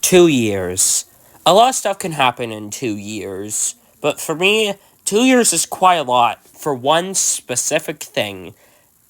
2 years. A lot of stuff can happen in 2 years, but for me, 2 years is quite a lot for one specific thing: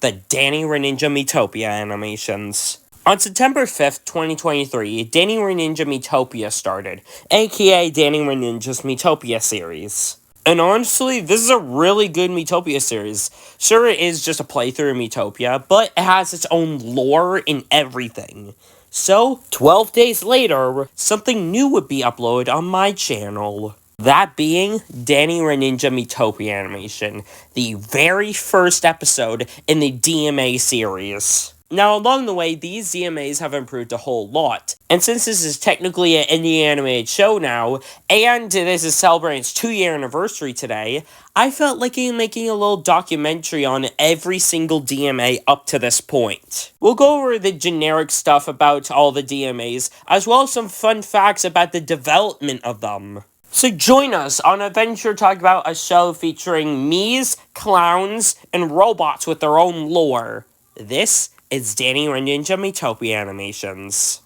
the Dannyredninja Miitopia Animations. On September 5th, 2023, Dannyredninja Miitopia started, aka Dannyredninja's Miitopia series. And honestly, this is a really good Miitopia series. Sure, it is just a playthrough of Miitopia, but it has its own lore in everything. So, 12 days later, something new would be uploaded on my channel. That being Dannyredninja Miitopia Animation, the very first episode in the DMA series. Now, along the way, these DMAs have improved a whole lot, and since this is technically an indie animated show now, and this is celebrating its 2-year anniversary today, I felt like making a little documentary on every single DMA up to this point. We'll go over the generic stuff about all the DMAs, as well as some fun facts about the development of them. So join us on an adventure talking about a show featuring me's, clowns, and robots with their own lore. This is Dannyredninja Miitopia Animations.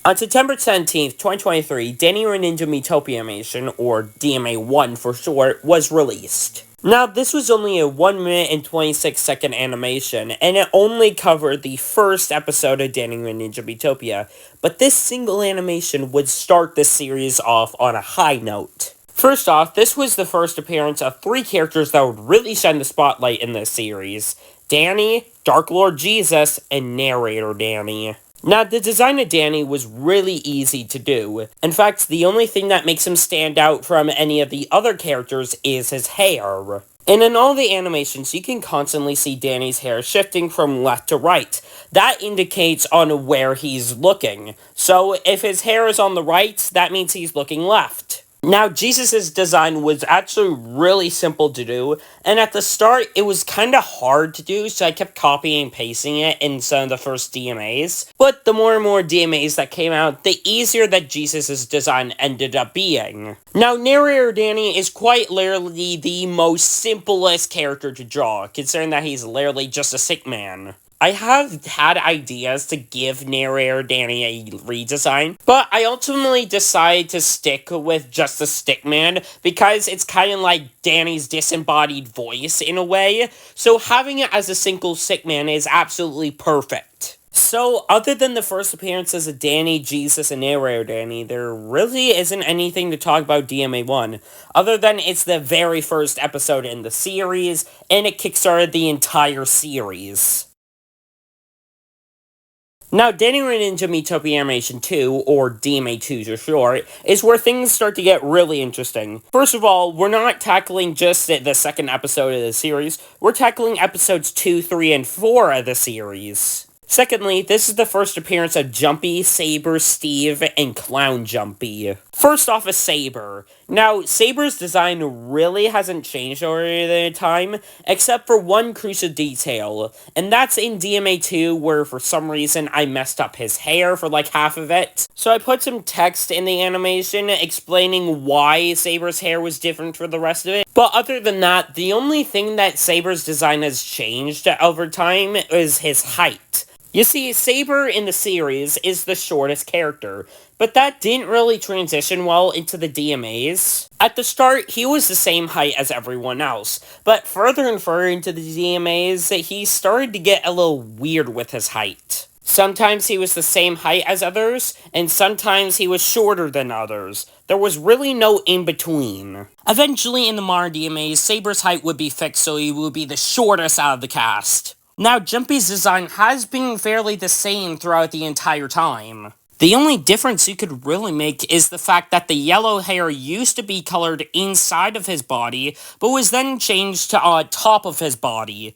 On September 17th, 2023, Dannyredninja Miitopia Animation, or DMA1 for short, was released. Now, this was only a 1 minute and 26 second animation, and it only covered the first episode of Dannyredninja Miitopia, but this single animation would start this series off on a high note. First off, this was the first appearance of 3 characters that would really shine the spotlight in this series: Danny, Dark Lord Jesus, and Narrator Danny. Now, the design of Danny was really easy to do. In fact, the only thing that makes him stand out from any of the other characters is his hair. And in all the animations, you can constantly see Danny's hair shifting from left to right. That indicates on where he's looking. So, if his hair is on the right, that means he's looking left. Now, Jesus' design was actually really simple to do, and at the start, it was kinda hard to do, so I kept copying and pasting it in some of the first DMAs. But the more and more DMAs that came out, the easier that Jesus' design ended up being. Now, Narrator Danny is quite literally the most simplest character to draw, considering that he's literally just a sick man. I have had ideas to give Narrator Danny a redesign, but I ultimately decided to stick with just the Stickman because it's kind of like Danny's disembodied voice in a way, so having it as a single Stickman is absolutely perfect. So, other than the first appearances of Danny, Jesus, and Narrator Danny, there really isn't anything to talk about DMA1, other than it's the very first episode in the series, and it kickstarted the entire series. Now, Dannyredninja Miitopia Animation 2, or DMA2 for short, is where things start to get really interesting. First of all, we're not tackling just the second episode of the series, we're tackling episodes 2, 3, and 4 of the series. Secondly, this is the first appearance of Jumpy, Saber, Steve, and Clown Jumpy. First off is Saber. Now, Saber's design really hasn't changed over the time, except for one crucial detail, and that's in DMA2 where for some reason I messed up his hair for like half of it. So I put some text in the animation explaining why Saber's hair was different for the rest of it. But other than that, the only thing that Saber's design has changed over time is his height. You see, Saber in the series is the shortest character, but that didn't really transition well into the DMAs. At the start, he was the same height as everyone else, but further and further into the DMAs, he started to get a little weird with his height. Sometimes he was the same height as others, and sometimes he was shorter than others. There was really no in-between. Eventually, in the modern DMAs, Saber's height would be fixed so he would be the shortest out of the cast. Now, Jumpy's design has been fairly the same throughout the entire time. The only difference you could really make is the fact that the yellow hair used to be colored inside of his body, but was then changed to top of his body.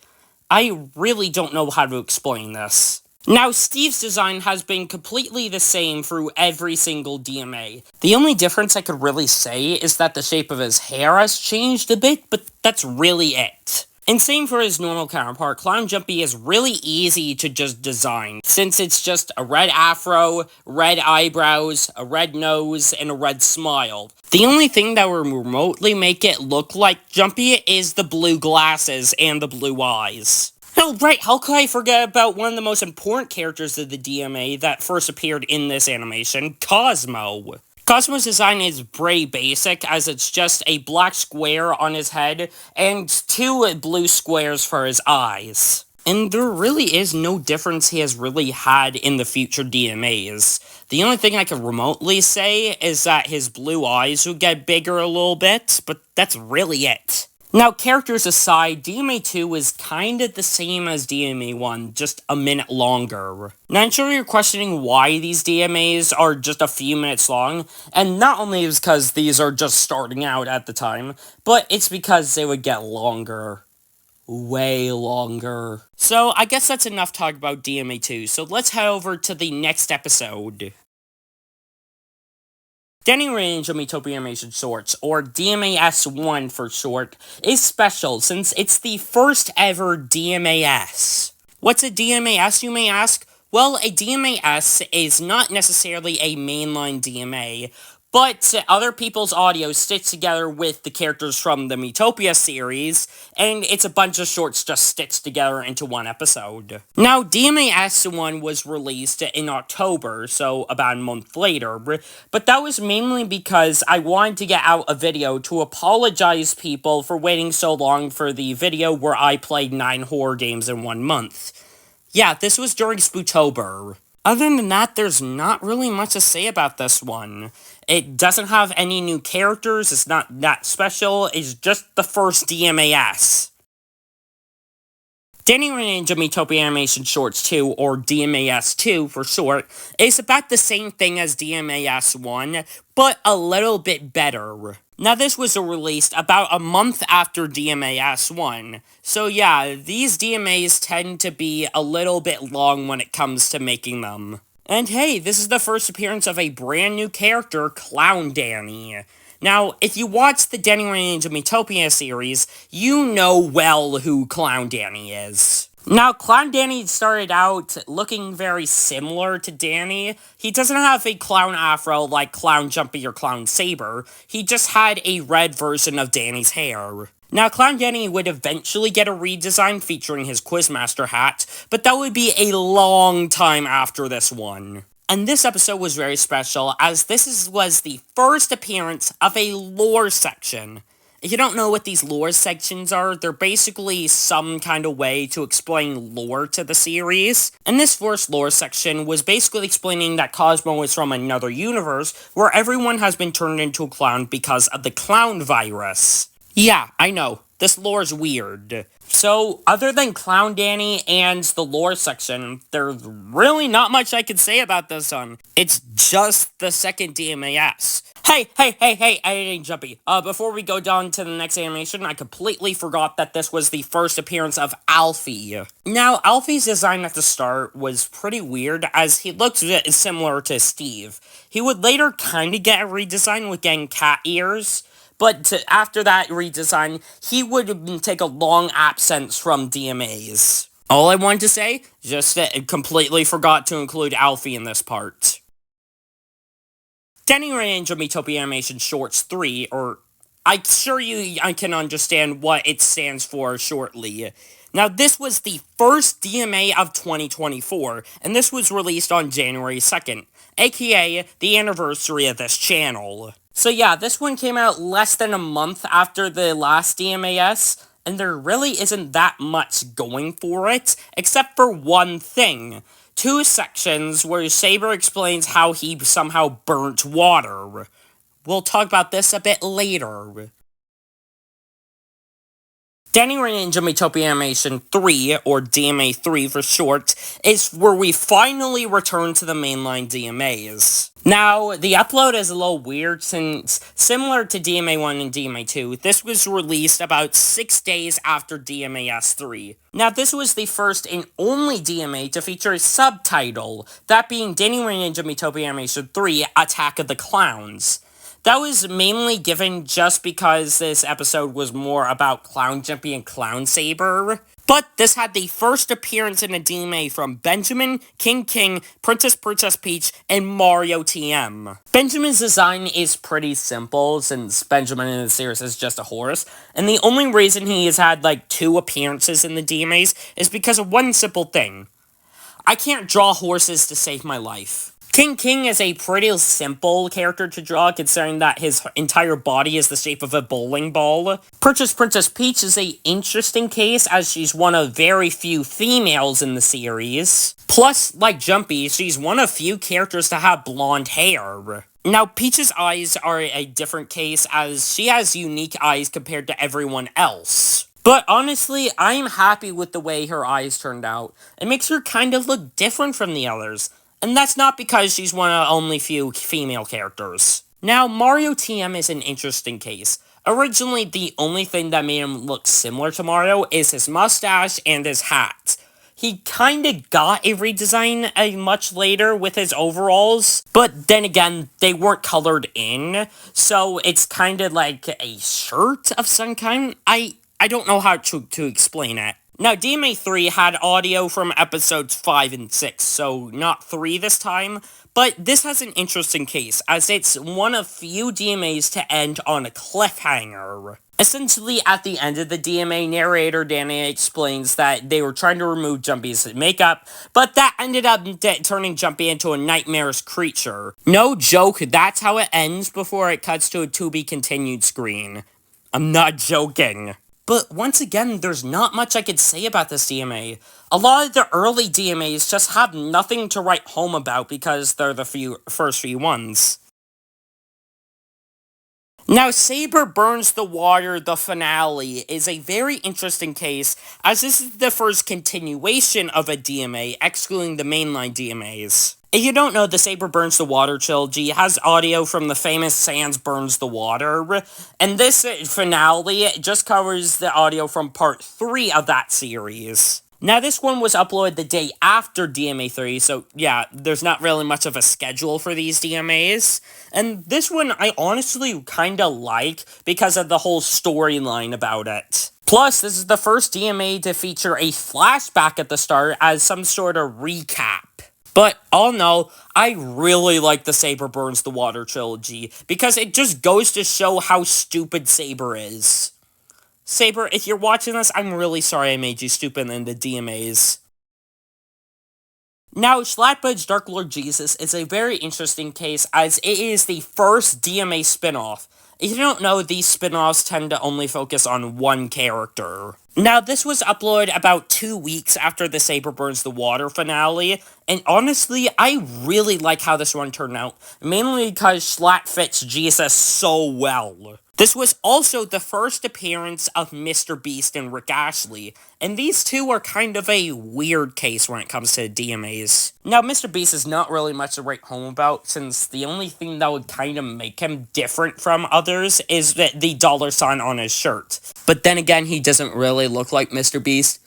I really don't know how to explain this. Now, Steve's design has been completely the same through every single DMA. The only difference I could really say is that the shape of his hair has changed a bit, but that's really it. And same for his normal counterpart, Clown Jumpy is really easy to just design, since it's just a red afro, red eyebrows, a red nose, and a red smile. The only thing that would remotely make it look like Jumpy is the blue glasses and the blue eyes. Oh, right, how could I forget about one of the most important characters of the DMA that first appeared in this animation, Cosmo. Cosmo's design is pretty basic, as it's just a black square on his head and two blue squares for his eyes. And there really is no difference he has really had in the future DMAs. The only thing I can remotely say is that his blue eyes would get bigger a little bit, but that's really it. Now, characters aside, DMA 2 is kinda the same as DMA 1, just a minute longer. Now, I'm sure you're questioning why these DMAs are just a few minutes long, and not only is because these are just starting out at the time, but it's because they would get longer. Way longer. So, I guess that's enough talk about DMA 2, so let's head over to the next episode. Dannyredninja Miitopia Animations Shorts, or DMAS1 for short, is special since it's the first ever DMAS. What's a DMAS, you may ask? Well, a DMAS is not necessarily a mainline DMA, but other people's audio stitched together with the characters from the Miitopia series, and it's a bunch of shorts just stitched together into one episode. Now, DMAS1 was released in October, so about a month later, but that was mainly because I wanted to get out a video to apologize people for waiting so long for the video where I played 9 horror games in 1 month. Yeah, this was during Spooktober. Other than that, there's not really much to say about this one. It doesn't have any new characters, it's not that special, it's just the first DMAS. Dannyredninja Miitopia Animations Shorts 2, or DMAS 2 for short, is about the same thing as DMAS 1, but a little bit better. Now, this was released about a month after DMAS 1, so yeah, these DMAs tend to be a little bit long when it comes to making them. And hey, this is the first appearance of a brand new character, Clown Danny. Now, if you watch the Dannyredninja Miitopia series, you know well who Clown Danny is. Now, Clown Danny started out looking very similar to Danny. He doesn't have a clown afro like Clown Jumpy or Clown Saber. He just had a red version of Danny's hair. Now, Clown Danny would eventually get a redesign featuring his Quizmaster hat, but that would be a long time after this one. And this episode was very special, as was the first appearance of a lore section. If you don't know what these lore sections are, they're basically some kind of way to explain lore to the series. And this first lore section was basically explaining that Cosmo is from another universe, where everyone has been turned into a clown because of the clown virus. Yeah, I know, this lore is weird. So, other than Clown Danny and the lore section, there's really not much I can say about this one. It's just the second DMAS. Hey, I ain't jumpy. Before we go down to the next animation, I completely forgot that this was the first appearance of Alfie. Now, Alfie's design at the start was pretty weird, as he looked similar to Steve. He would later kinda get a redesign with getting cat ears, but after that redesign, he would take a long absence from DMAs. All I wanted to say, just completely forgot to include Alfie in this part. Dannyredninja Miitopia Animations Shorts 3, or I'm sure I can understand what it stands for shortly. Now, this was the first DMA of 2024, and this was released on January 2nd, aka the anniversary of this channel. So yeah, this one came out less than a month after the last DMAS, and there really isn't that much going for it, except for one thing. 2 sections where Saber explains how he somehow burnt water. We'll talk about this a bit later. Dannyredninja Miitopia Animation 3, or DMA 3 for short, is where we finally return to the mainline DMAs. Now, the upload is a little weird since, similar to DMA 1 and DMA 2, this was released about 6 days after DMAS 3. Now, this was the first and only DMA to feature a subtitle, that being Dannyredninja Miitopia Animation 3, Attack of the Clowns. That was mainly given just because this episode was more about Clown Jumpy and Clown Saber. But this had the first appearance in a DMA from Benjamin, King, Princess Peach, and Mario TM. Benjamin's design is pretty simple, since Benjamin in the series is just a horse, and the only reason he has had like 2 appearances in the DMAs is because of one simple thing. I can't draw horses to save my life. King is a pretty simple character to draw, considering that his entire body is the shape of a bowling ball. Princess Peach is an interesting case, as she's one of very few females in the series. Plus, like Jumpy, she's one of few characters to have blonde hair. Now, Peach's eyes are a different case, as she has unique eyes compared to everyone else. But honestly, I'm happy with the way her eyes turned out. It makes her kind of look different from the others. And that's not because she's one of only few female characters. Now, Mario TM is an interesting case. Originally, the only thing that made him look similar to Mario is his mustache and his hat. He kinda got a redesign much later with his overalls, but then again, they weren't colored in, so it's kinda like a shirt of some kind. I don't know how to explain it. Now, DMA 3 had audio from episodes 5 and 6, so not 3 this time, but this has an interesting case, as it's one of few DMAs to end on a cliffhanger. Essentially, at the end of the DMA, narrator Danny explains that they were trying to remove Jumpy's makeup, but that ended up turning Jumpy into a nightmarish creature. No joke, that's how it ends before it cuts to a to-be-continued screen. I'm not joking. But once again, there's not much I could say about this DMA. A lot of the early DMAs just have nothing to write home about because they're the first few ones. Now, Saber Burns the Water, the finale, is a very interesting case, as this is the first continuation of a DMA, excluding the mainline DMAs. If you don't know, the Saber Burns the Water trilogy has audio from the famous Sans Burns the Water, and this finale just covers the audio from part 3 of that series. Now, this one was uploaded the day after DMA 3, so yeah, there's not really much of a schedule for these DMAs. And this one I honestly kinda like because of the whole storyline about it. Plus, this is the first DMA to feature a flashback at the start as some sort of recap. But all in all, I really like the Saber Burns the Water trilogy, because it just goes to show how stupid Saber is. Saber, if you're watching this, I'm really sorry I made you stupid in the DMAs. Now, Schlatbud's Dark Lord Jesus is a very interesting case, as it is the first DMA spin-off. If you don't know, these spin-offs tend to only focus on one character. Now, this was uploaded about 2 weeks after the Saber Burns the Water finale, and honestly, I really like how this one turned out, mainly because Schlatt fits Jesus so well. This was also the first appearance of Mr. Beast and Rick Astley, and these two are kind of a weird case when it comes to DMAs. Now, Mr. Beast is not really much to write home about, since the only thing that would kind of make him different from others is the dollar sign on his shirt. But then again, he doesn't really look like Mr. Beast,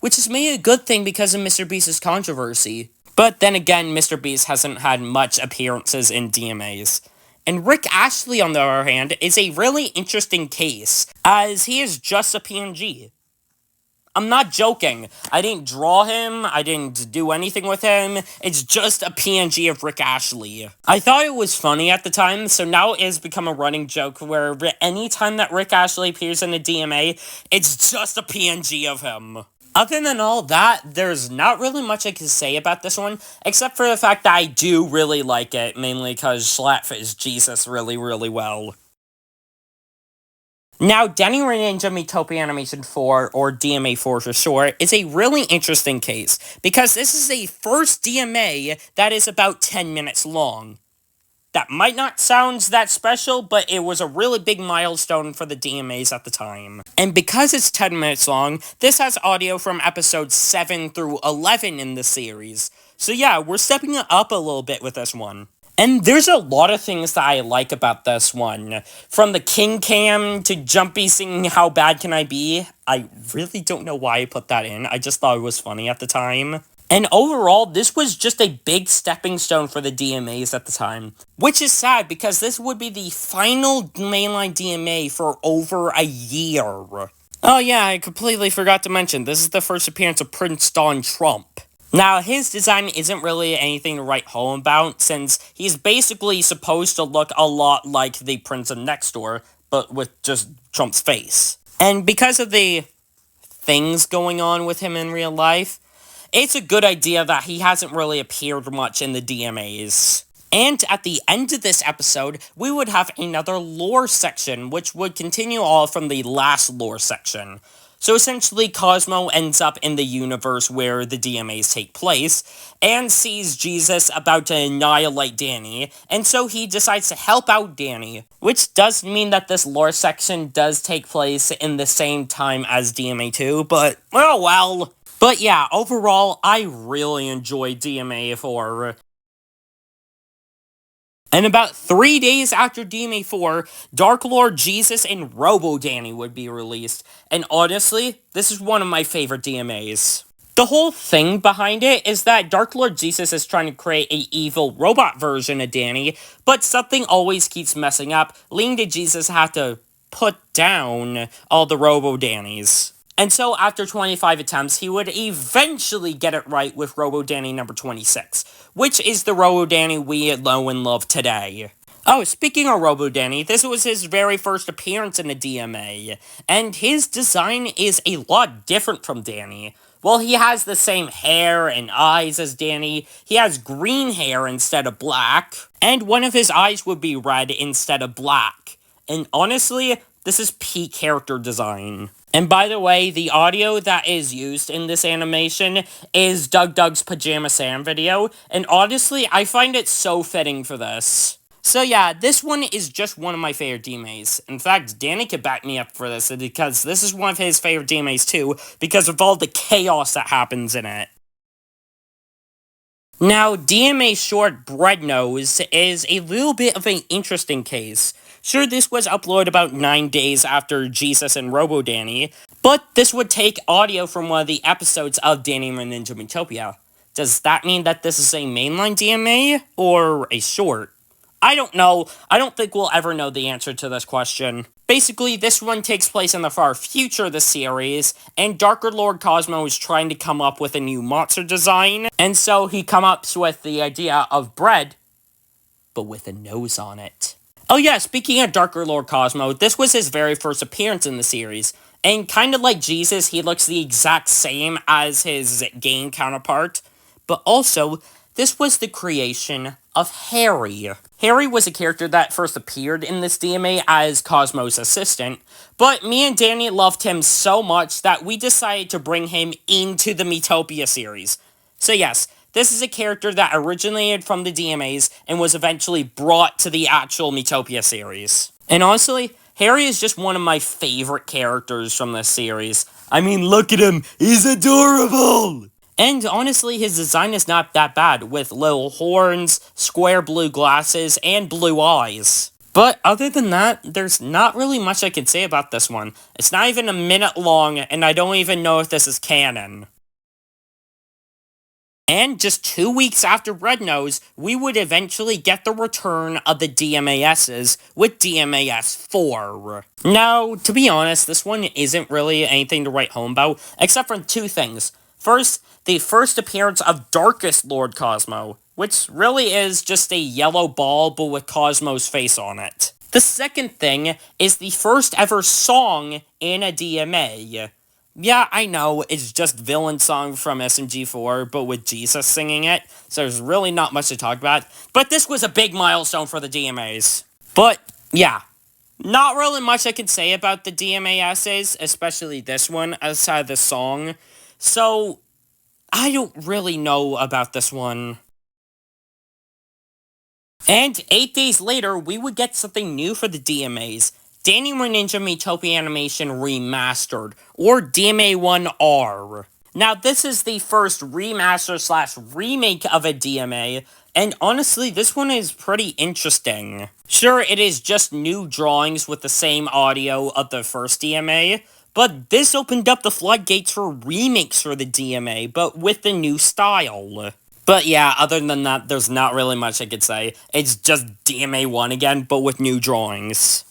which is maybe a good thing because of Mr. Beast's controversy. But then again, Mr. Beast hasn't had much appearances in DMAs. And Rick Astley, on the other hand, is a really interesting case, as he is just a PNG. I'm not joking. I didn't draw him, I didn't do anything with him, it's just a PNG of Rick Astley. I thought it was funny at the time, so now it has become a running joke where any time that Rick Astley appears in a DMA, it's just a PNG of him. Other than all that, there's not really much I can say about this one, except for the fact that I do really like it, mainly because Schlatt fits Jesus really, really well. Now, Dannyredninja Miitopia Animation 4, or DMA 4 for short, is a really interesting case, because this is the first DMA that is about 10 minutes long. That might not sound that special, but it was a really big milestone for the DMAs at the time. And because it's 10 minutes long, this has audio from episodes 7 through 11 in the series. So yeah, we're stepping it up a little bit with this one. And there's a lot of things that I like about this one. From the King Cam to Jumpy singing How Bad Can I Be? I really don't know why I put that in, I just thought it was funny at the time. And overall, this was just a big stepping stone for the DMAs at the time. Which is sad, because this would be the final mainline DMA for over a year. Oh yeah, I completely forgot to mention, this is the first appearance of Prince Don Trump. Now, his design isn't really anything to write home about, since he's basically supposed to look a lot like the Prince of Next Door, but with just Trump's face. And because of the things going on with him in real life, it's a good idea that he hasn't really appeared much in the DMAs. And at the end of this episode, we would have another lore section, which would continue all from the last lore section. So essentially, Cosmo ends up in the universe where the DMAs take place, and sees Jesus about to annihilate Danny, and so he decides to help out Danny. Which does mean that this lore section does take place in the same time as DMA 2, but oh well. But yeah, overall, I really enjoyed DMA 4. And about 3 days after DMA 4, Dark Lord Jesus and Robo Danny would be released. And honestly, this is one of my favorite DMAs. The whole thing behind it is that Dark Lord Jesus is trying to create an evil robot version of Danny, but something always keeps messing up, leading to Jesus have to put down all the Robo Dannys. And so, after 25 attempts, he would eventually get it right with Robo Danny number 26, which is the Robo Danny we know and love today. Oh, speaking of Robo Danny, this was his very first appearance in a DMA, and his design is a lot different from Danny. While he has the same hair and eyes as Danny, he has green hair instead of black, and one of his eyes would be red instead of black. And honestly, this is peak character design. And by the way, the audio that is used in this animation is Doug's Pajama Sam video, and honestly, I find it so fitting for this. So yeah, this one is just one of my favorite DMAs. In fact, Danny could back me up for this, because this is one of his favorite DMAs too, because of all the chaos that happens in it. Now, DMA short Breadnose is a little bit of an interesting case. Sure, this was uploaded about 9 days after Jesus and Robo Danny, but this would take audio from one of the episodes of Dannyredninja Miitopia. Does that mean that this is a mainline DMA, or a short? I don't know. I don't think we'll ever know the answer to this question. Basically, this one takes place in the far future of the series, and Darker Lord Cosmo is trying to come up with a new monster design, and so he comes up with the idea of bread, but with a nose on it. Oh yeah, speaking of Darker Lord Cosmo, this was his very first appearance in the series, and kind of like Jesus, he looks the exact same as his game counterpart, but also, this was the creation of Harry. Harry was a character that first appeared in this DMA as Cosmo's assistant, but me and Danny loved him so much that we decided to bring him into the Miitopia series. So yes, this is a character that originated from the DMAs and was eventually brought to the actual Miitopia series. And honestly, Harry is just one of my favorite characters from this series. I mean, look at him, he's adorable! And honestly, his design is not that bad, with little horns, square blue glasses, and blue eyes. But other than that, there's not really much I can say about this one. It's not even a minute long, and I don't even know if this is canon. And just 2 weeks after Breadnose, we would eventually get the return of the DMASs with DMAS 4. Now, to be honest, this one isn't really anything to write home about, except for 2 things. First, the first appearance of Darkest Lord Cosmo, which really is just a yellow ball but with Cosmo's face on it. The second thing is the first ever song in a DMA. Yeah, I know, it's just Villain Song from SMG4, but with Jesus singing it, so there's really not much to talk about, but this was a big milestone for the DMAs. But, yeah, not really much I can say about the DMA essays, especially this one, outside of the song. So, I don't really know about this one. And 8 days later, we would get something new for the DMAs. Dannyredninja Miitopia Animation Remastered, or DMA1R. Now, this is the first remaster/remake of a DMA, and honestly, this one is pretty interesting. Sure, it is just new drawings with the same audio of the first DMA, but this opened up the floodgates for remakes for the DMA, but with the new style. But yeah, other than that, there's not really much I could say. It's just DMA 1 again, but with new drawings.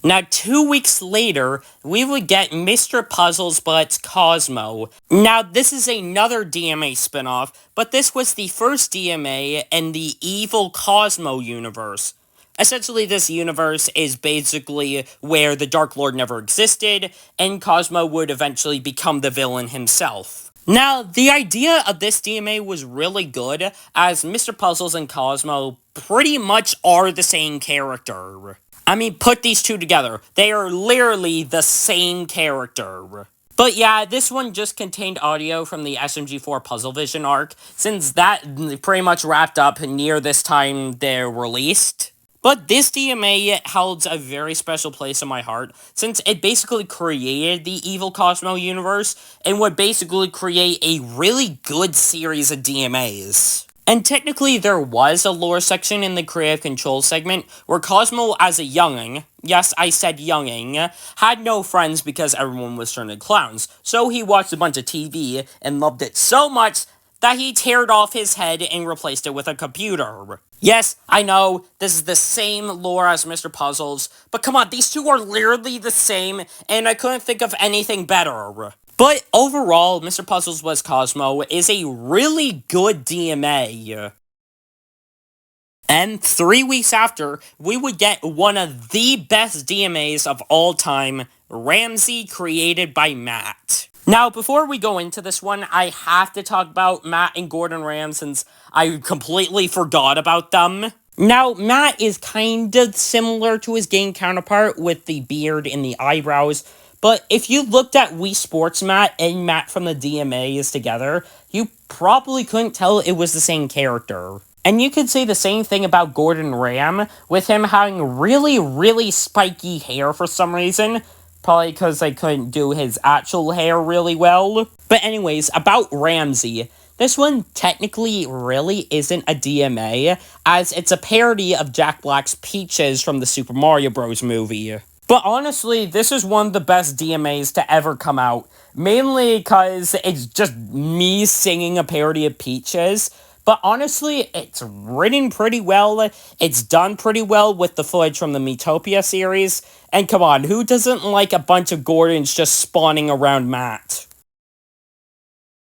Now, 2 weeks later, we would get Mr. Puzzles, but it's Cosmo. Now, this is another DMA spinoff, but this was the first DMA in the evil Cosmo universe. Essentially, this universe is basically where the Dark Lord never existed, and Cosmo would eventually become the villain himself. Now, the idea of this DMA was really good, as Mr. Puzzles and Cosmo pretty much are the same character. I mean, put these two together. They are literally the same character. But yeah, this one just contained audio from the SMG4 Puzzle Vision arc, since that pretty much wrapped up near this time they're released. But this DMA held a very special place in my heart, since it basically created the evil Cosmo universe, and would basically create a really good series of DMAs. And technically, there was a lore section in the creative control segment where Cosmo, as a younging, yes, I said younging, had no friends because everyone was turned into clowns. So he watched a bunch of TV and loved it so much that he teared off his head and replaced it with a computer. Yes, I know, this is the same lore as Mr. Puzzles, but come on, these two are literally the same, and I couldn't think of anything better. But overall, Mr. Puzzles vs. Cosmo is a really good DMA. And 3 weeks after, we would get one of the best DMAs of all time, Ramsey, created by Matt. Now, before we go into this one, I have to talk about Matt and Gordon Ram since I completely forgot about them. Now, Matt is kind of similar to his game counterpart with the beard and the eyebrows, but if you looked at Wii Sports Matt and Matt from the DMAs together, you probably couldn't tell it was the same character. And you could say the same thing about Gordon Ram, with him having really spiky hair for some reason. Probably because I couldn't do his actual hair really well. But anyways, about Ramsey. This one technically really isn't a DMA, as it's a parody of Jack Black's Peaches from the Super Mario Bros. Movie. But honestly, this is one of the best DMAs to ever come out, mainly because it's just me singing a parody of Peaches. But honestly, it's written pretty well, it's done pretty well with the footage from the Miitopia series, and come on, who doesn't like a bunch of Gordons just spawning around Matt?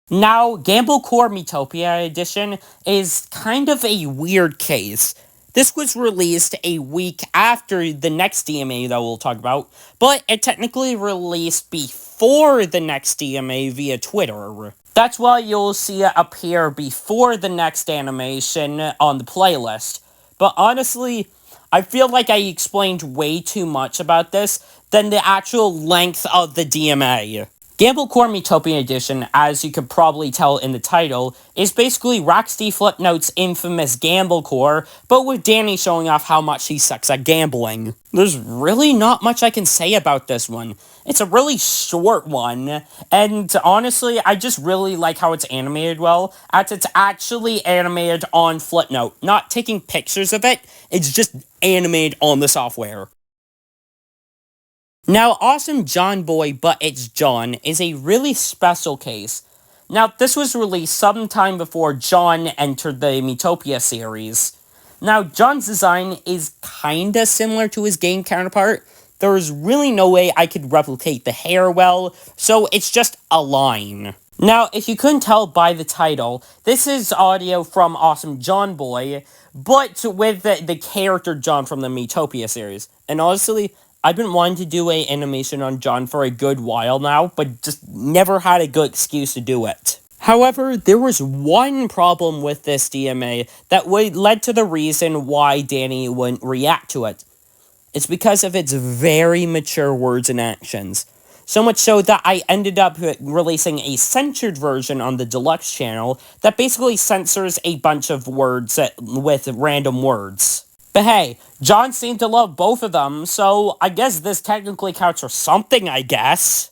Now, Gamble Core Miitopia Edition is kind of a weird case. This was released a week after the next DMA that we'll talk about, but it technically released before the next DMA via Twitter. That's why you'll see it appear before the next animation on the playlist. But honestly, I feel like I explained way too much about this than the actual length of the DMA. Gamble Core Miitopia Edition, as you could probably tell in the title, is basically Rocksteady Flipnote's infamous Gamble Core, but with Danny showing off how much he sucks at gambling. There's really not much I can say about this one. It's a really short one, and honestly, I just really like how it's animated well, as it's actually animated on Flipnote, not taking pictures of it, it's just animated on the software. Now, Awesome John Boy, but it's John, is a really special case. Now, this was released sometime before John entered the Miitopia series. Now, John's design is kinda similar to his game counterpart. There's really no way I could replicate the hair well, so it's just a line. Now, if you couldn't tell by the title, this is audio from Awesome John Boy, but with the character John from the Miitopia series. And honestly, I've been wanting to do an animation on John for a good while now, but just never had a good excuse to do it. However, there was one problem with this DMA that led to the reason why Danny wouldn't react to it. It's because of its very mature words and actions. So much so that I ended up releasing a censored version on the deluxe channel that basically censors a bunch of words with random words. But hey, John seemed to love both of them, so I guess this technically counts for something, I guess.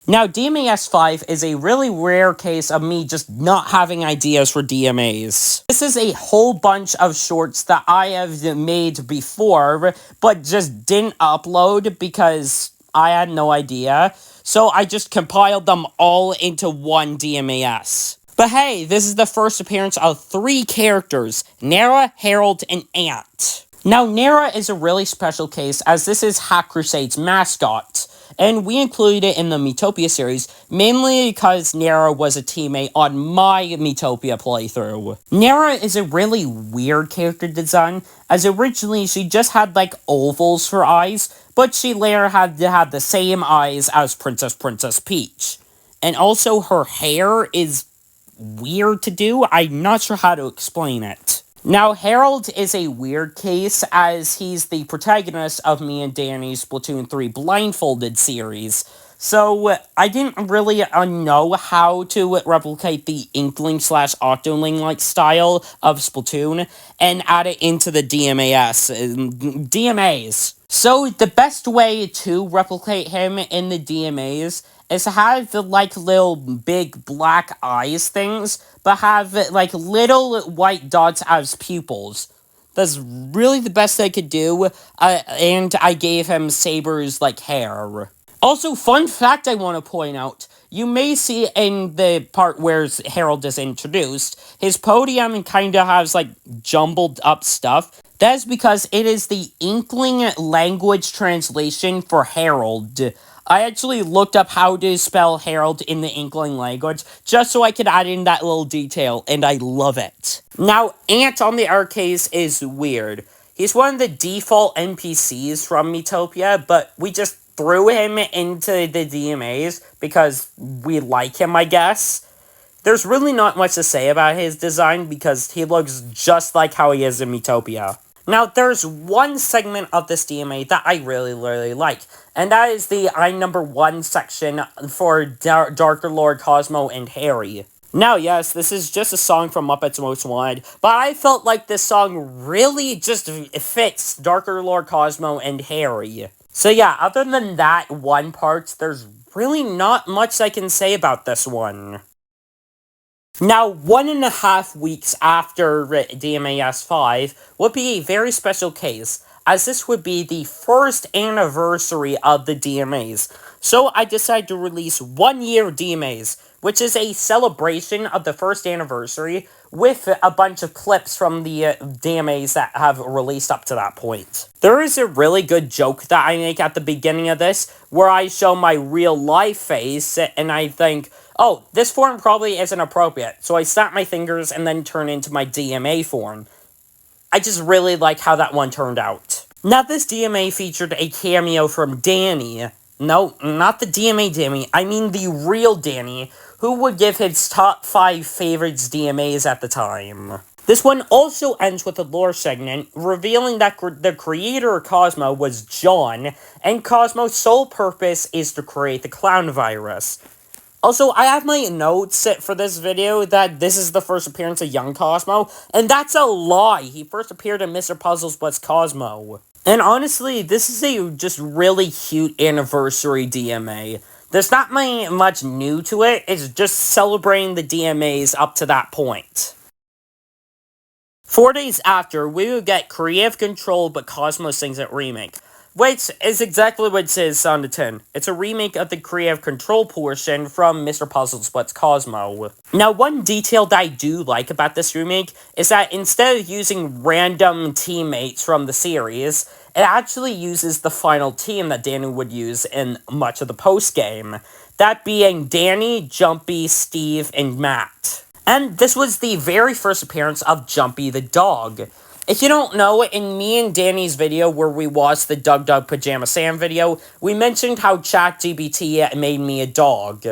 Now, DMAS 5 is a really rare case of me just not having ideas for DMAs. This is a whole bunch of shorts that I have made before, but just didn't upload because I had no idea. So I just compiled them all into one DMAS. But hey, this is the first appearance of 3 characters, Nara, Harold, and Ant. Now, Nara is a really special case as this is Hack Crusade's mascot, and we included it in the Miitopia series mainly because Nara was a teammate on my Miitopia playthrough. Nara is a really weird character design, as originally she just had like ovals for eyes, but she later had to have the same eyes as Princess Peach. And also her hair is weird to do. I'm not sure how to explain it. Now, Harold is a weird case as he's the protagonist of me and Danny's Splatoon 3 Blindfolded series. So, I didn't really know how to replicate the Inkling/Octoling-like style of Splatoon and add it into the DMAs. So, the best way to replicate him in the DMAs is to have the, like, little big black eyes things, but have, like, little white dots as pupils. That's really the best I could do, and I gave him Saber's, like, hair. Also, fun fact I want to point out, you may see in the part where Harold is introduced, his podium kind of has, like, jumbled up stuff. That is because it is the Inkling language translation for Harold. I actually looked up how to spell Harold in the Inkling language, just so I could add in that little detail, and I love it. Now, Ant on the arcades is weird. He's one of the default NPCs from Miitopia, but we just threw him into the DMAs because we like him, I guess. There's really not much to say about his design because he looks just like how he is in Miitopia. Now, there's one segment of this DMA that I really like, and that is the I'm number 1 section for Darker Lord Cosmo and Harry. Now, yes, this is just a song from Muppets Most Wanted, but I felt like this song really just fits Darker Lord Cosmo and Harry. So yeah, other than that one part, there's really not much I can say about this one. Now, 1.5 weeks after DMAS 5 would be a very special case, as this would be the first anniversary of the DMAs. So I decided to release 1 year DMAs, which is a celebration of the first anniversary with a bunch of clips from the DMAs that have released up to that point. There is a really good joke that I make at the beginning of this, where I show my real life face, and I think, oh, this form probably isn't appropriate, so I snap my fingers and then turn into my DMA form. I just really like how that one turned out. Now, this DMA featured a cameo from Danny. No, not the DMA Danny, I mean the real Danny, who would give his top 5 favorites DMAs at the time. This one also ends with a lore segment, revealing that the creator of Cosmo was John, and Cosmo's sole purpose is to create the clown virus. Also, I have my notes for this video that this is the first appearance of young Cosmo, and that's a lie! He first appeared in Mr. Puzzles What's Cosmo. And honestly, this is a just really cute anniversary DMA. There's not much new to it, it's just celebrating the DMAs up to that point. 4 days after, we would get Creative Control but Cosmo Sings It remake. Which is exactly what it says on the tin. It's a remake of the Creative Control portion from Mr. Puzzles What's Cosmo. Now, one detail that I do like about this remake is that instead of using random teammates from the series, it actually uses the final team that Danny would use in much of the post-game. That being Danny, Jumpy, Steve, and Matt. And this was the very first appearance of Jumpy the dog. If you don't know, in me and Danny's video where we watched the Doug Pajama Sam video, we mentioned how ChatGPT made me a dog.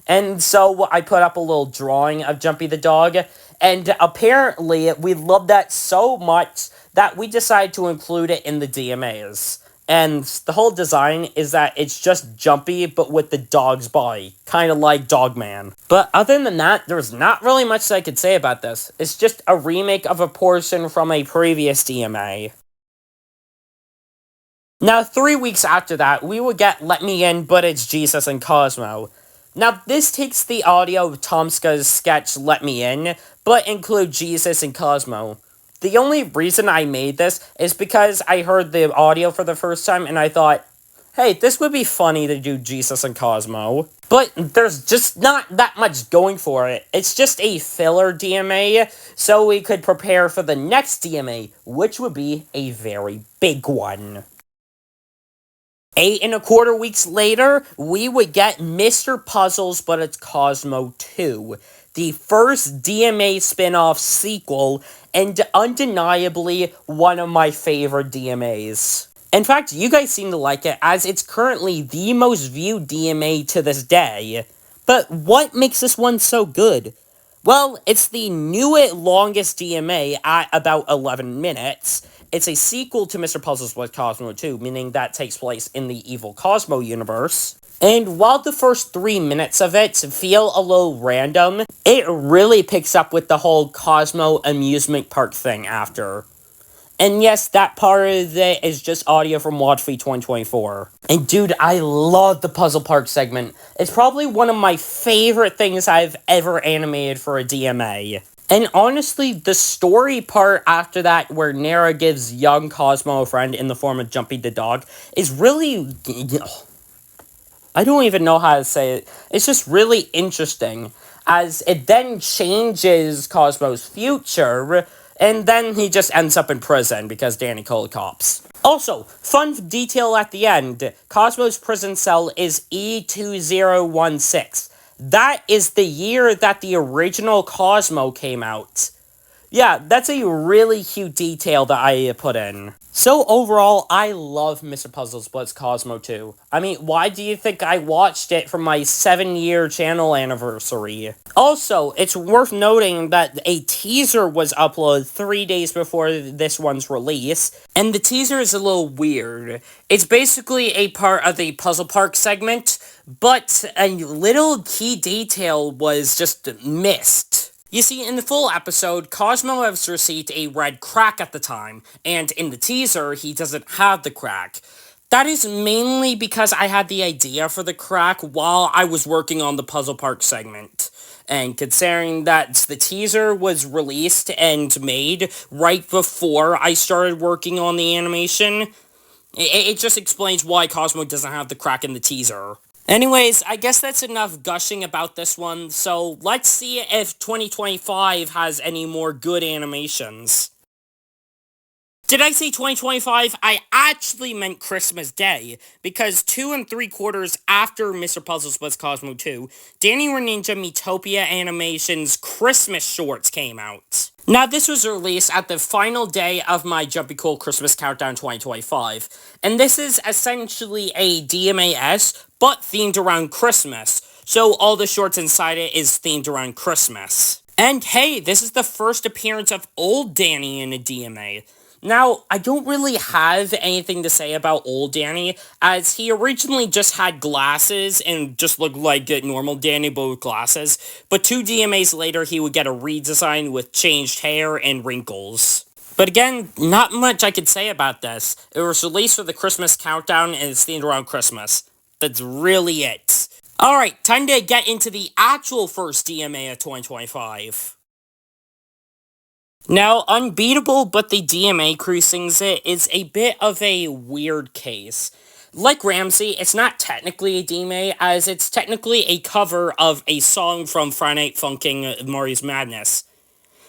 And so I put up a little drawing of Jumpy the dog, and apparently we loved that so much that we decided to include it in the DMAs. And the whole design is that it's just Jumpy, but with the dog's body. Kind of like Dogman. But other than that, there's not really much that I could say about this. It's just a remake of a portion from a previous DMA. Now, 3 weeks after that, we would get Let Me In, But It's Jesus and Cosmo. Now, this takes the audio of Tomska's sketch Let Me In, but include Jesus and Cosmo. The only reason I made this is because I heard the audio for the first time and I thought, hey, this would be funny to do Jesus and Cosmo. But there's just not that much going for it. It's just a filler DMA, so we could prepare for the next DMA, which would be a very big one. 8.25 weeks later, we would get Mr. Puzzles, but it's Cosmo 2. The first DMA spin-off sequel, and undeniably one of my favorite DMAs. In fact, you guys seem to like it, as it's currently the most viewed DMA to this day. But what makes this one so good? Well, it's the newest longest DMA at about 11 minutes. It's a sequel to Mr. Puzzles with Cosmo 2, meaning that takes place in the evil Cosmo universe. And while the first 3 minutes of it feel a little random, it really picks up with the whole Cosmo amusement park thing after. And yes, that part of it is just audio from WatchFree 2024. And dude, I love the Puzzle Park segment. It's probably one of my favorite things I've ever animated for a DMA. And honestly, the story part after that, where Nara gives young Cosmo a friend in the form of Jumpy the dog, is really... I don't even know how to say it. It's just really interesting, as it then changes Cosmo's future, and then he just ends up in prison because Danny called cops. Also, fun detail at the end, Cosmo's prison cell is E2016. That is the year that the original Cosmo came out. Yeah, that's a really cute detail that I put in. So overall, I love Mr. Puzzles Blitz Cosmo 2. I mean, why do you think I watched it for my 7-year channel anniversary? Also, it's worth noting that a teaser was uploaded 3 days before this one's release, and the teaser is a little weird. It's basically a part of the Puzzle Park segment, but a little key detail was just missed. You see, in the full episode, Cosmo has received a red crack at the time, and in the teaser, he doesn't have the crack. That is mainly because I had the idea for the crack while I was working on the Puzzle Park segment. And considering that the teaser was released and made right before I started working on the animation, it just explains why Cosmo doesn't have the crack in the teaser. Anyways, I guess that's enough gushing about this one, so let's see if 2025 has any more good animations. Did I say 2025? I actually meant Christmas Day, because 2 3/4 after Mr. Puzzles Blitz Cosmo 2, Dannyredninja Miitopia Animations Christmas Shorts came out. Now, this was released at the final day of my Jumpy Cool Christmas Countdown 2025, and this is essentially a DMAS, but themed around Christmas, so all the shorts inside it is themed around Christmas. And hey, this is the first appearance of old Danny in a DMA. Now, I don't really have anything to say about old Danny, as he originally just had glasses and just looked like normal Danny but with glasses, but 2 DMAs later he would get a redesign with changed hair and wrinkles. But again, not much I could say about this. It was released for the Christmas Countdown and it's themed around Christmas. That's really it. Alright, time to get into the actual first DMA of 2025. Now, Unbeatable But the DMA Crew Sings It is a bit of a weird case. Like Ramsey, it's not technically a DMA, as it's technically a cover of a song from Friday Night Funkin' Marty's Madness.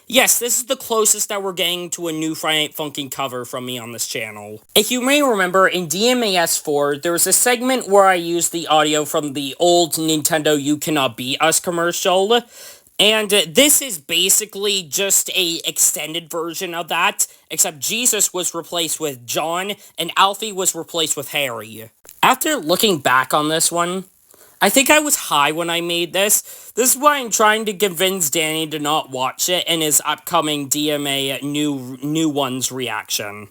Yes, this is the closest that we're getting to a new Friday Night Funkin' cover from me on this channel. If you may remember, in DMAS4, there was a segment where I used the audio from the old Nintendo You Cannot Beat Us commercial, and this is basically just a extended version of that, except Jesus was replaced with John, and Alfie was replaced with Harry. After looking back on this one, I think I was high when I made this. This is why I'm trying to convince Danny to not watch it in his upcoming DMA New Ones reaction.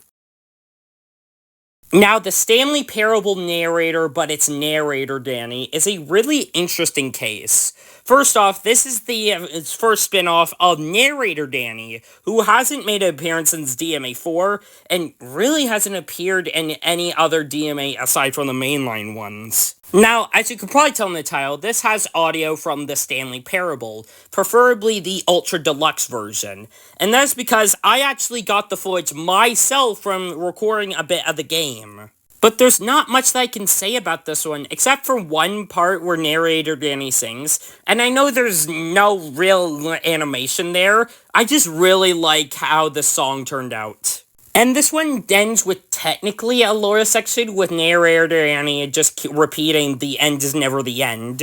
Now, the Stanley Parable narrator, but it's narrator Danny, is a really interesting case. First off, this is the first spin-off of narrator Danny, who hasn't made an appearance since DMA 4, and really hasn't appeared in any other DMA aside from the mainline ones. Now, as you can probably tell in the title, this has audio from the Stanley Parable, preferably the Ultra Deluxe version. And that's because I actually got the footage myself from recording a bit of the game. But there's not much that I can say about this one, except for one part where narrator Danny sings, and I know there's no real animation there, I just really like how the song turned out. And this one ends with technically a lore section with narrator Danny just repeating the end is never the end.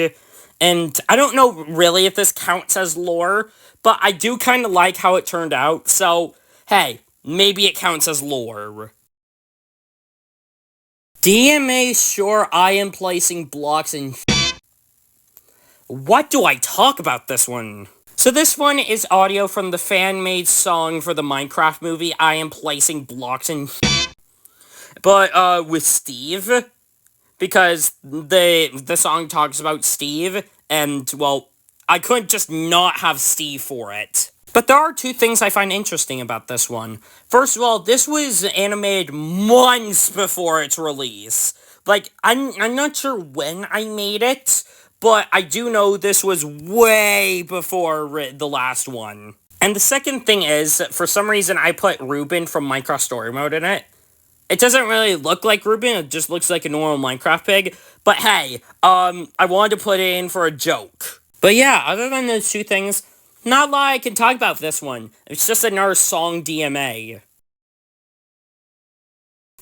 And I don't know really if this counts as lore, but I do kind of like how it turned out, so hey, maybe it counts as lore. DMA, sure, I am placing blocks in. What do I talk about this one? So this one is audio from the fan-made song for the Minecraft movie, I am placing blocks in. But, with Steve, because the song talks about Steve, and, well, I couldn't just not have Steve for it. But there are two things I find interesting about this one. First of all, this was animated months before its release. Like, I'm not sure when I made it, but I do know this was way before the last one. And the second thing is, for some reason, I put Ruben from Minecraft Story Mode in it. It doesn't really look like Ruben, it just looks like a normal Minecraft pig. But hey, I wanted to put it in for a joke. But yeah, other than those two things, not a lot I can talk about this one. It's just another song DMA.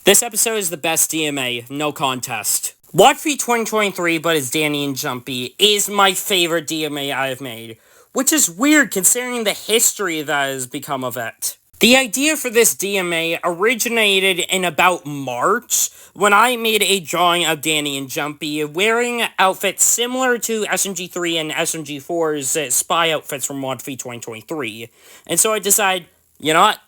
This episode is the best DMA, no contest. Wattfeed 2023, but it's Danny and Jumpy, is my favorite DMA I've made. Which is weird considering the history that has become of it. The idea for this DMA originated in about March, when I made a drawing of Danny and Jumpy wearing outfits similar to SMG3 and SMG4's spy outfits from Wattfeed 2023. And so I decided, you know what?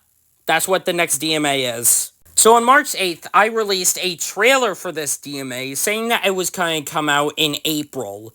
That's what the next DMA is. So on March 8th, I released a trailer for this DMA saying that it was going to come out in April.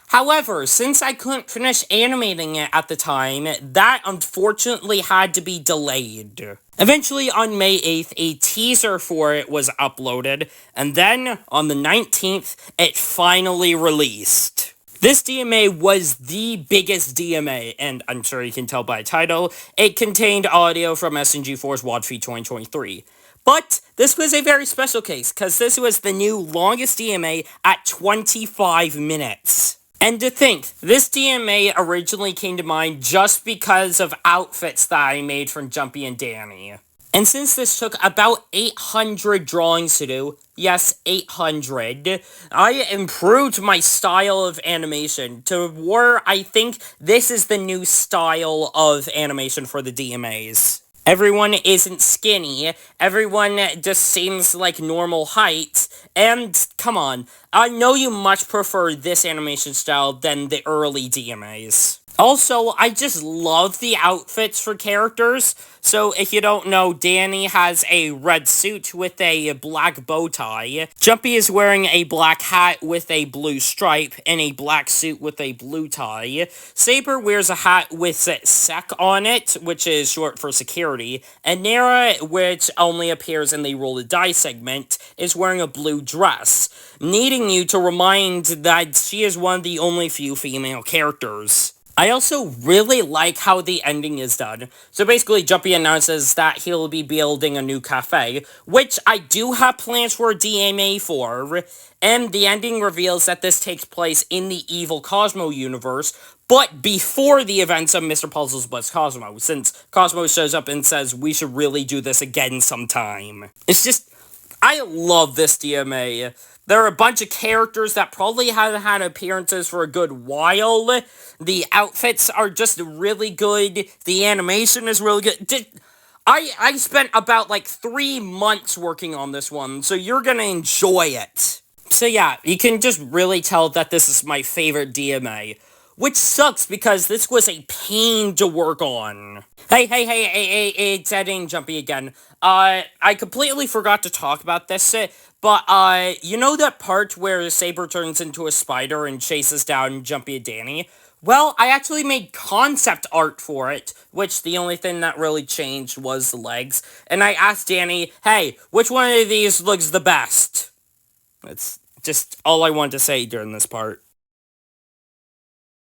However, since I couldn't finish animating it at the time, that unfortunately had to be delayed. Eventually, on May 8th, a teaser for it was uploaded, and then, on the 19th, it finally released. This DMA was the biggest DMA, and I'm sure you can tell by the title, it contained audio from SNG4's Wattfeed 2023. But this was a very special case, because this was the new longest DMA at 25 minutes. And to think, this DMA originally came to mind just because of outfits that I made from Jumpy and Danny. And since this took about 800 drawings to do, yes, 800, I improved my style of animation to where I think this is the new style of animation for the DMAs. Everyone isn't skinny, everyone just seems like normal height, and come on, I know you much prefer this animation style than the early DMAs. Also, I just love the outfits for characters. So, if you don't know, Danny has a red suit with a black bow tie. Jumpy is wearing a black hat with a blue stripe and a black suit with a blue tie. Saber wears a hat with SEC on it, which is short for security. And Nara, which only appears in the Roll the Die segment, is wearing a blue dress, needing you to remind that she is one of the only few female characters. I also really like how the ending is done. So basically, Jumpy announces that he'll be building a new cafe, which I do have plans for a DMA for, and the ending reveals that this takes place in the evil Cosmo universe, but before the events of Mr. Puzzle's Blitz Cosmo, since Cosmo shows up and says we should really do this again sometime. It's just, I love this DMA. There are a bunch of characters that probably haven't had appearances for a good while. The outfits are just really good. The animation is really good. I spent about like 3 months working on this one, so you're gonna enjoy it. So yeah, you can just really tell that this is my favorite DMA. which sucks because this was a pain to work on. Hey, it's Edding Jumpy again. I completely forgot to talk about this, but, you know that part where Saber turns into a spider and chases down Jumpy and Danny? Well, I actually made concept art for it, which the only thing that really changed was the legs, and I asked Danny, hey, which one of these looks the best? That's just all I wanted to say during this part.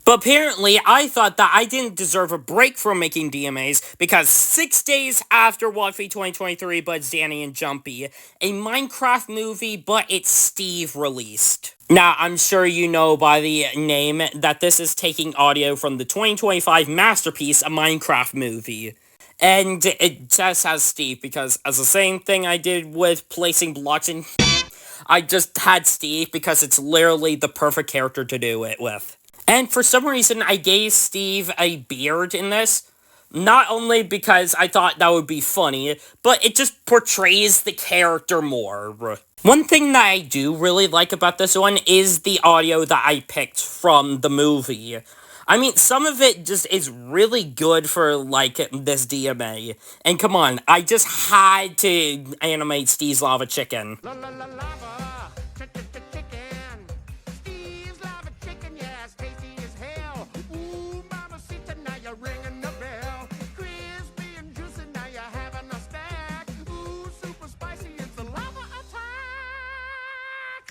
But apparently, I thought that I didn't deserve a break from making DMAs because 6 days after WotF 2023 Bud's Danny and Jumpy, a Minecraft movie but it's Steve released. Now, I'm sure you know by the name that this is taking audio from the 2025 masterpiece, a Minecraft movie. And it just has Steve because as the same thing I did with placing blocks in, I just had Steve because it's literally the perfect character to do it with. And for some reason, I gave Steve a beard in this. Not only because I thought that would be funny, but it just portrays the character more. One thing that I do really like about this one is the audio that I picked from the movie. I mean, some of it just is really good for, like, this DMA. And come on, I just had to animate Steve's Lava Chicken.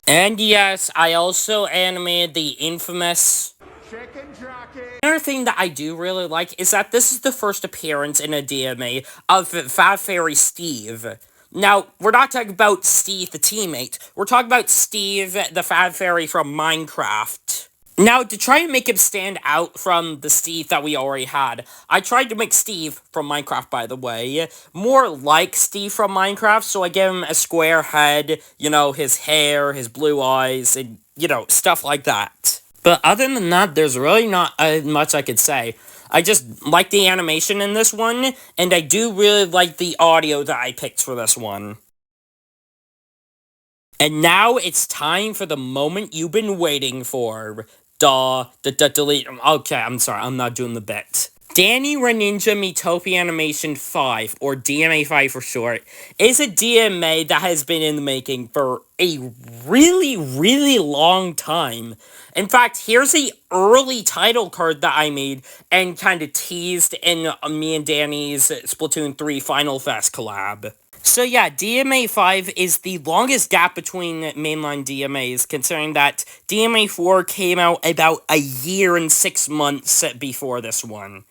And yes, I also animated the infamous Chicken Jockey. Another thing that I do really like is that this is the first appearance in a DMA of Fat Fairy Steve. Now, we're not talking about Steve the teammate, we're talking about Steve the Fat Fairy from Minecraft. Now, to try and make him stand out from the Steve that we already had, I tried to make Steve from Minecraft, by the way, more like Steve from Minecraft, so I gave him a square head, you know, his hair, his blue eyes, and, you know, stuff like that. But other than that, there's really not much I could say. I just like the animation in this one, and I do really like the audio that I picked for this one. And now it's time for the moment you've been waiting for. Delete. Okay, I'm sorry, I'm not doing the bit. Dannyredninja Miitopia Animation 5, or DMA 5 for short, is a DMA that has been in the making for a really long time. In fact, here's the early title card that I made and kind of teased in me and Danny's Splatoon 3 Final Fest collab. So yeah, DMA 5 is the longest gap between mainline DMAs, considering that DMA 4 came out about a year and 6 months before this one.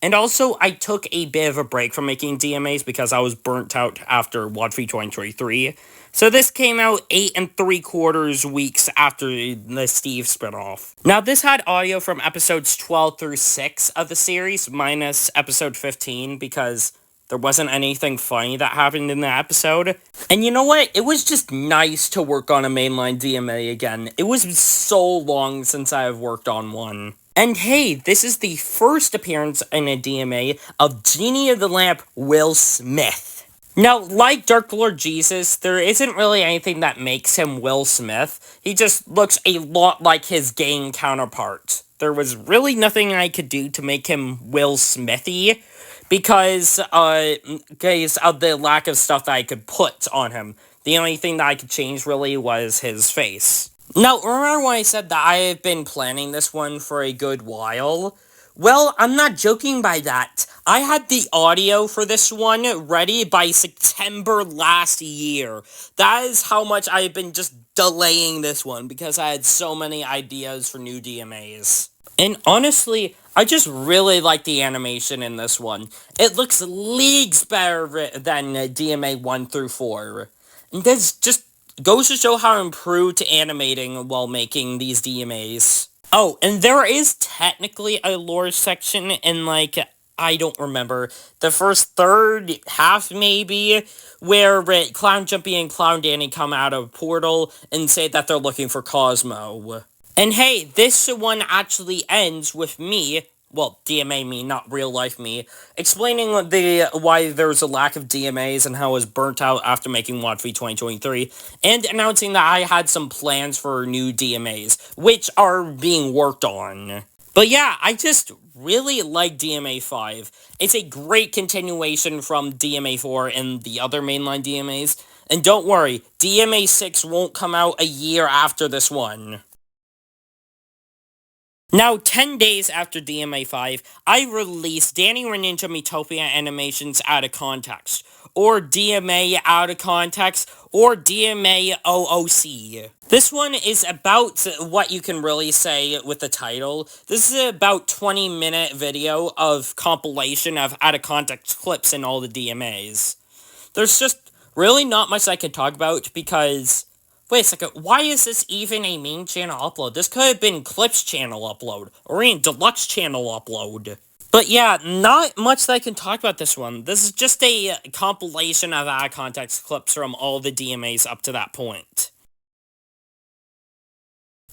And also, I took a bit of a break from making DMAs because I was burnt out after WotF 2023. So this came out 8 3/4 weeks after the Steve spinoff. Now, this had audio from episodes 12 through 6 of the series, minus episode 15, because there wasn't anything funny that happened in the episode. And you know what? It was just nice to work on a mainline DMA again. It was so long since I have worked on one. And hey, this is the first appearance in a DMA of Genie of the Lamp Will Smith. Now, like Dark Lord Jesus, there isn't really anything that makes him Will Smith. He just looks a lot like his game counterpart. There was really nothing I could do to make him Will Smithy, because of the lack of stuff that I could put on him. The only thing that I could change, really, was his face. Now, remember when I said that I have been planning this one for a good while? Well, I'm not joking by that. I had the audio for this one ready by September last year. That is how much I have been just delaying this one, because I had so many ideas for new DMAs. And honestly, I just really like the animation in this one. It looks leagues better than DMA 1 through 4. And this just goes to show how improved animating while making these DMAs. Oh, and there is technically a lore section in, like, I don't remember, the first third half maybe, where Clown Jumpy and Clown Danny come out of a portal and say that they're looking for Cosmo. And hey, this one actually ends with me, well, DMA me, not real life me, explaining why there's a lack of DMAs and how I was burnt out after making WotF 2023, and announcing that I had some plans for new DMAs, which are being worked on. But yeah, I just really like DMA 5. It's a great continuation from DMA 4 and the other mainline DMAs. And don't worry, DMA 6 won't come out a year after this one. Now, 10 days after DMA 5, I released Dannyredninja Miitopia Animations Out of Context, or DMA Out of Context, or DMA OOC. This one is about what you can really say with the title. This is about 20-minute video of compilation of out of context clips in all the DMAs. There's just really not much I can talk about because... Wait a second, why is this even a main channel upload? This could have been Clips channel upload, or even Deluxe channel upload. But yeah, not much that I can talk about this one. This is just a compilation of out of context clips from all the DMAs up to that point.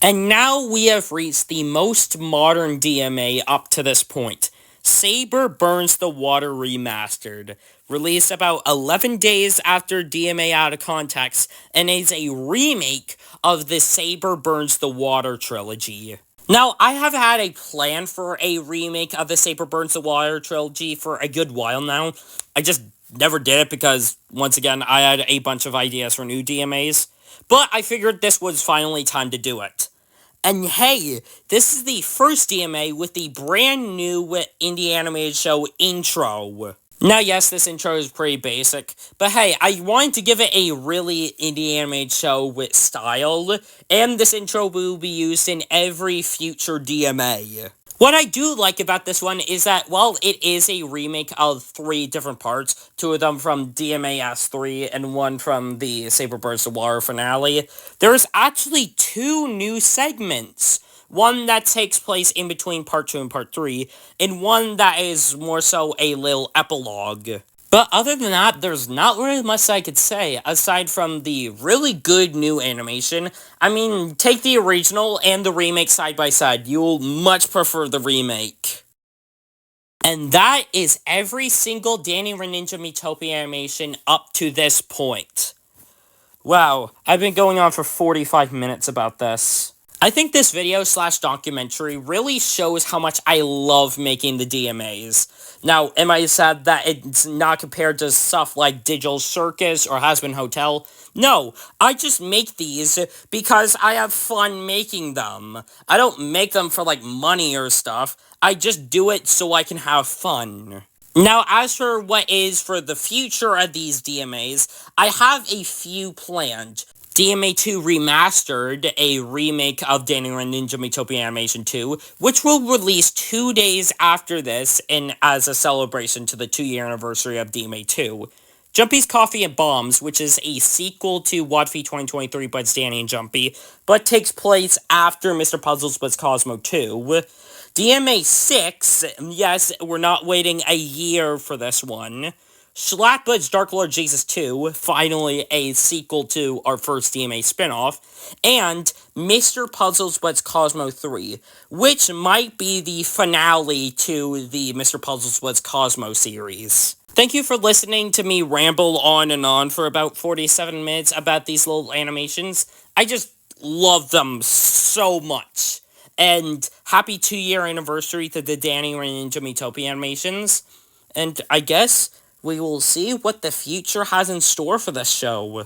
And now we have reached the most modern DMA up to this point. Saber Burns the Water Remastered, released about 11 days after DMA Out of Context, and is a remake of the Saber Burns the Water trilogy. Now, I have had a plan for a remake of the Saber Burns the Water trilogy for a good while now. I just never did it because, once again, I had a bunch of ideas for new DMAs. But I figured this was finally time to do it. And hey, this is the first DMA with the brand new indie animated show intro. Now yes, this intro is pretty basic, but hey, I wanted to give it a really indie animated show with style, and this intro will be used in every future DMA. What I do like about this one is that, while it is a remake of 3 different parts, 2 of them from DMA S3 and 1 from the Saber Burns the Water finale, there's actually 2 new segments. One that takes place in between Part 2 and Part 3, and one that is more so a little epilogue. But other than that, there's not really much I could say, aside from the really good new animation. I mean, take the original and the remake side by side. You'll much prefer the remake. And that is every single Dannyredninja Miitopia animation up to this point. Wow, I've been going on for 45 minutes about this. I think this video / documentary really shows how much I love making the DMAs. Now, am I sad that it's not compared to stuff like Digital Circus or Has-Been Hotel? No, I just make these because I have fun making them. I don't make them for, like, money or stuff. I just do it so I can have fun. Now, as for what is for the future of these DMAs, I have a few planned. DMA 2 Remastered, a remake of Dannyredninja Miitopia Animation 2, which will release 2 days after this, and as a celebration to the 2-year anniversary of DMA 2. Jumpy's Coffee and Bombs, which is a sequel to Wadfy 2023 by Danny and Jumpy, but takes place after Mr. Puzzles But Cosmo 2. DMA 6, yes, we're not waiting a year for this one. Schlattbud's Dark Lord Jesus 2, finally a sequel to our first DMA spinoff, and Mr. Puzzles But Cosmo 3, which might be the finale to the Mr. Puzzles But Cosmo series. Thank you for listening to me ramble on and on for about 47 minutes about these little animations. I just love them so much. And happy 2-year anniversary to the Dannyredninja Miitopia Animations. And I guess we will see what the future has in store for this show.